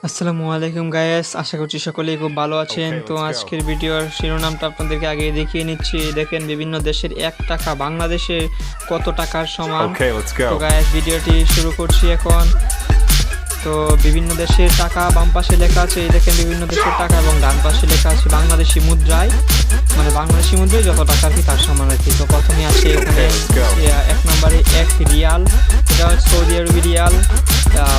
আসসালামু আলাইকুম গায়েস, আশা করছি সকলেই খুব ভালো আছেন। তো আজকের ভিডিওর শিরোনামটা আপনাদেরকে আগে দেখিয়ে নিচ্ছি। দেখেন বিভিন্ন দেশের 1 টাকা বাংলাদেশে কত টাকার সমান। তো গায়েস ভিডিওটি শুরু করছি এখন। তো বিভিন্ন দেশের টাকা বাম পাশে লেখা আছে, এই দেখেন বিভিন্ন দেশের টাকা, এবং ডান পাশে লেখা আছে বাংলাদেশি মুদ্রায়, মানে বাংলাদেশি মুদ্রায় যত টাকা আর কি তার সমান আর কি। তো প্রথমে আছে এখানে 1 নম্বরে 1 রিয়াল, এটা হচ্ছে সৌদি আরবি রিয়াল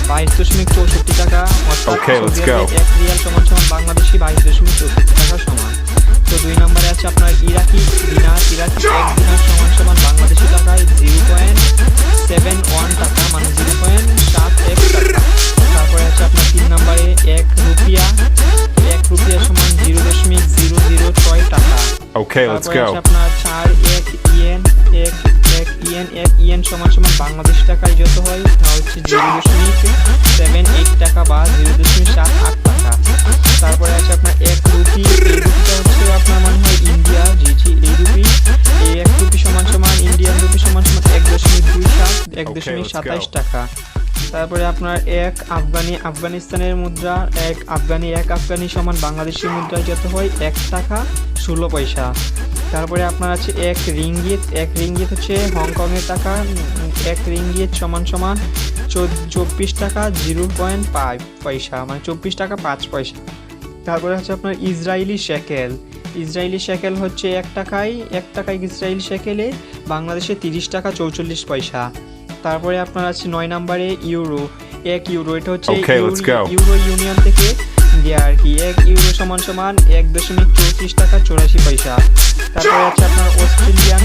22.64 টাকা, অর্থাৎ সৌদি আরবে 1 রিয়াল সমান সমান বাংলাদেশি 22.64 টাকা সমান। তো 2 নম্বরে আছে আপনার ইরাকি দিনার, ইরাকি 1 দিনার সমান সমান বাংলাদেশি টাকায় 0.71 টাকা, মানে 0.71 টাকা। তারপরে আছে আপনার 3 নম্বরে 1 রুপিয়া, 1 রুপিয়া সমান 0.006 টাকা। তারপরে আছে আপনার 4 1 ইয়েন, 1 ইয়েন সমান সমান বাংলাদেশ টাকায় যত হয় তা হচ্ছে 0.78 টাকা বা 0.78 টাকা। তারপরে আছে আপনার 1 রুপি, এই রুপিটা হচ্ছে আপনার মনে হয় ইন্ডিয়া, এই রুপি, এই 1 রুপি সমান সমান ইন্ডিয়ান রুপি সমান সমান 1.27 টাকা। তারপরে আপনার 1 আফগানিস্তানের মুদ্রা, 1 আফগানি সমান বাংলাদেশি মুদ্রায় যত হয় 1 টাকা 16 পয়সা। তারপরে আপনার আছে 1 রিঙ্গিত হচ্ছে হংকংয়ের টাকা, 1 রিঙ্গিত সমান সমান 24 টাকা 0.5 পয়সা, মানে 24 টাকা 5 পয়সা। তারপরে হচ্ছে আপনার ইসরায়েলি শেকেল হচ্ছে 1 টাকায় ইসরায়েলি শেকেলে বাংলাদেশে 30 টাকা 44 পয়সা। তারপরে আপনার আছে 9 নম্বরে ইউরো, 1 ইউরো, এটা হচ্ছে ইউরো ইউনিয়ন থেকে দেয়া আর কি। 1 ইউরো সমান সমান 1.34 টাকা 84 পয়সা। তারপরে আছে আপনার অস্ট্রেলিয়ান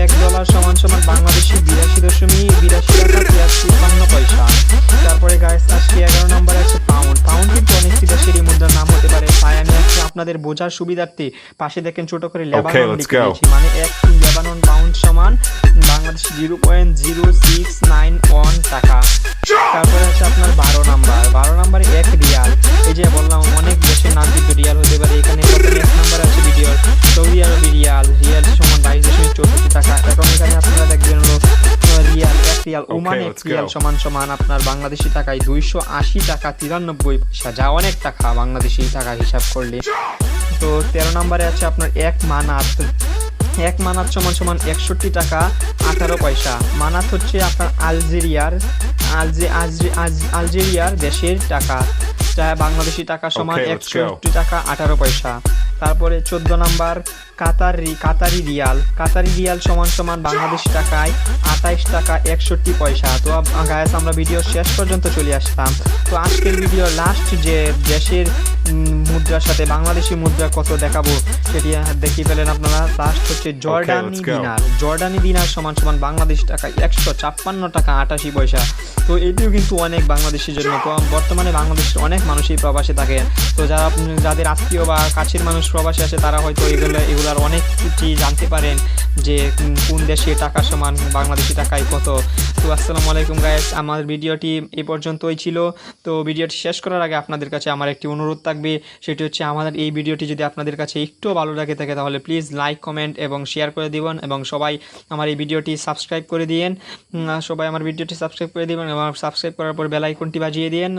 1 ডলার সমান সমান বাংলাদেশি 82.82 টাকা 53 পয়সা। তারপরে গাইস আসছে 11 নম্বরে আছে পাউন্ড কিন্তু অনেকটি দেশেরই মুদ্রার নাম হতে পারে, তাই আমি আজকে আপনাদের বোঝার সুবিধার্থে পাশে দেখেন ছোট করে লেবানন লিখে দিয়েছি, মানে 1 লেবানন পাউন্ড সমান বাংলাদেশি 0.0691 টাকা। তারপরে আছে আপনার 12 নম্বরে 1 রিয়াল, এই যে বললাম অনেক দেশের নাম কিন্তু রিয়াল হতে পারে। এখানে প্রথমে 1 নম্বর আছে ভিডিওর সৌদি আরবি রিয়াল সমান 22.64 টাকা। এখন এখানে আপনারা দেখবেন হলো রিয়াল 1 রিয়াল, ওমান 1 রিয়াল সমান সমান আপনার বাংলাদেশি টাকায় 280 টাকা 93 পয়সা, যা অনেক টাকা বাংলাদেশি টাকা হিসাব করলে। তো 13 নম্বরে আছে আপনার 1 মানাত সমান সমান 61 টাকা 18 পয়সা। মানাত হচ্ছে আপনার আলজেরিয়ার দেশের টাকা, যা বাংলাদেশি টাকা সমান 61 টাকা 18 পয়সা। তারপরে 14 নম্বর কাতারি রিয়াল সমান সমান বাংলাদেশি টাকায় 28 টাকা 61 পয়সা। তো গাইস আমরা ভিডিও শেষ পর্যন্ত চলে আসলাম। তো আজকের ভিডিও লাস্ট যে দেশের মুদ্রার সাথে বাংলাদেশি মুদ্রা কত দেখাবো সেটি দেখিয়ে ফেলেন আপনারা। লাস্ট হচ্ছে জর্ডানি দিনার সমান সমান বাংলাদেশ টাকা 156 টাকা 88 পয়সা। তো এটিও কিন্তু অনেক বাংলাদেশের জন্য। তো বর্তমানে বাংলাদেশের অনেক মানুষই প্রবাসে থাকে, তো যাদের আত্মীয় বা কাছের মানুষ প্রবাসে আসে তারা হয়তো এগুলার অনেক কিছু জানতে পারেন যে কোন দেশে টাকা সমান বাংলাদেশি টাকায় কত। তো আসসালামু আলাইকুম গাইস, আমার ভিডিওটি এই পর্যন্তই ছিল। তো ভিডিওটি শেষ করার আগে আপনাদের কাছে আমার একটি অনুরোধ থাকবে, সেটি হচ্ছে আমাদের এই ভিডিওটি যদি আপনাদের কাছে একটু ভালো লাগে থাকে তাহলে প্লিজ লাইক, কমেন্ট এবং শেয়ার করে দিবেন, এবং সবাই আমার এই ভিডিওটি সাবস্ক্রাইব করে দিন এবং সাবস্ক্রাইব করার পর বেল আইকনটি বাজিয়ে দিন।